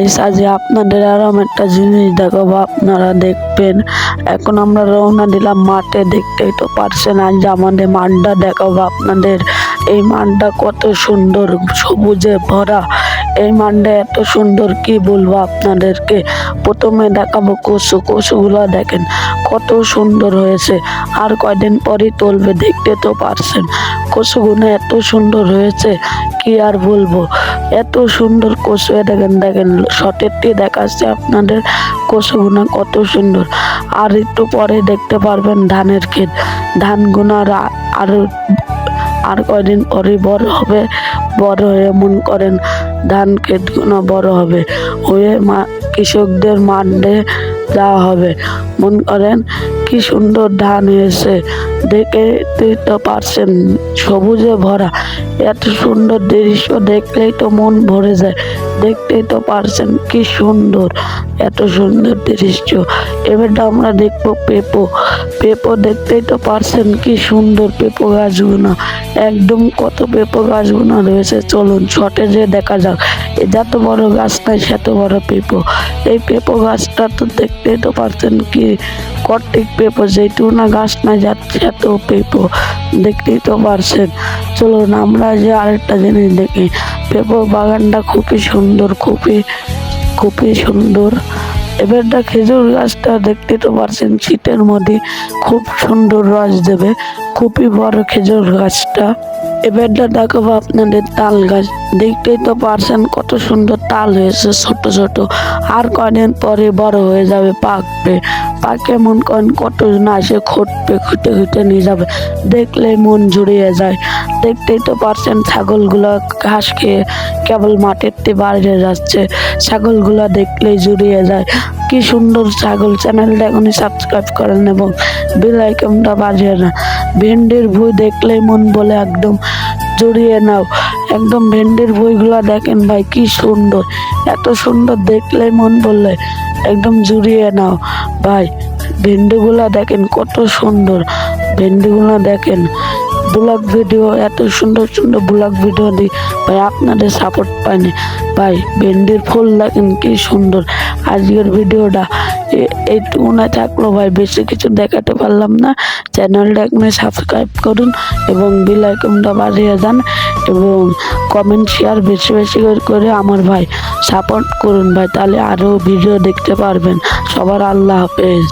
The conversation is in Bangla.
গাইস, আজ আপনাদের আরো একটা জিনিস দেখাবো, আপনারা দেখবেন। এখন আমরা রওনা দিলাম মাঠে, দেখতেই তো পারছেন। আজ আমাদের মাঠটা দেখাবো আপনাদের। এই মাঠটা কত সুন্দর, সবুজে ভরা। এই মাঠটা এত সুন্দর কি বলবো আপনাদেরকে। প্রথমে দেখাবো কচুগুলো দেখেন কত সুন্দর হয়েছে। আর কয়দিন পরই তুলবে, দেখতে তো পারছেন। কচুগুলো এত সুন্দর হয়েছে কি আর বলবো। এত সুন্দর কচু দেখেন শটেরটি দেখাচ্ছে আপনাদের কচুগুনা কত সুন্দর। আর একটু পরে দেখতে পারবেন ধানের ক্ষেত। ধানগুনা আর কয়দিন পরে বড় হবে। বড় হয়ে মন করেন ধান ক্ষেতগুলো বড় হবে, হয়ে কৃষকদের মাঠে যাওয়া হবে। মন করেন কি সুন্দর ধান হয়েছে, দেখে তো পারছেন, সবুজে ভরা। এত সুন্দর দৃশ্য দেখলেই তো মন ভরে যায়। দেখতেই তো পারছেন কি সুন্দর, এত সুন্দর দৃশ্য। এবারটা আমরা দেখবো পেঁপো দেখতেই তো পারছেন কি সুন্দর পেঁপো গাছগুলো। একদম কত পেঁপো গাছগুলো রয়েছে, চলুন শটে যে দেখা যাক। যত বড় গাছ নাই সেত বড় পেঁপো। এই পেঁপো গাছটা তো দেখতেই তো পারছেন কি কর্তিক পেঁপো, যেটু না গাছ নাই যাচ্ছে এত পেঁপো, দেখতেই তো পারছেন। চলুন আমরা যে আরেকটা জিনিস দেখি। পেঁপো বাগানটা খুবই সুন্দর, খুবই সুন্দর। এবারটা খেজুর গাছটা দেখতে তো পারছেন, শীতের মধ্যে খুব সুন্দর রস দেবে। খুবই বড় খেজুর গাছটা। এবারটা দেখাবো আপনাদের তাল গাছ, দেখতেই তো পারছেন কত সুন্দর তাল হয়েছে ছোট ছোট। আর কয়দিন পরে বড় হয়ে যাবে, পাকে মন করেন কতজন আসে খুঁটে নিয়ে যাবে, দেখলে মন জুড়িয়ে যায়। দেখতেই তো পারছেন ছাগলগুলো ঘাস খেয়ে কেবল মাঠের বাইরে যাচ্ছে। ছাগলগুলো দেখলেই জুড়িয়ে যায়, কি সুন্দর ছাগল। চ্যানেলটা এখনই সাবস্ক্রাইব করেন এবং বেল আইকনটা বাজিয়ে না। ভেন্ডির ভুঁই দেখলেই মন বলে একদম জড়িয়ে নাও। একদম ভেন্ডির ভুঁইগুলো দেখেন ভাই কি সুন্দর, এত সুন্দর দেখলেই মন বললে একদম জুড়িয়ে নাও ভাই। ভেন্ডিগুলা দেখেন কত সুন্দর, ভেন্ডিগুলা দেখেন। ব্লগ ভিডিও এত সুন্দর সুন্দর ব্লগ ভিডিও দিই ভাই, আপনাদের সাপোর্ট পাইনি ভাই। ভেন্ডির ফুল দেখেন কি সুন্দর। আজকের ভিডিওটা এইটুকু না থাকলো ভাই, বেশি কিছু দেখাতে পারলাম না। চ্যানেলটা এখানে সাবস্ক্রাইব করুন এবং বেল আইকনটা বাজিয়ে যান এবং কমেন্ট শেয়ার বেশি বেশি করে আমার ভাই সাপোর্ট করুন ভাই, তাহলে আরও ভিডিও দেখতে পারবেন। সবার আল্লাহ হাফেজ।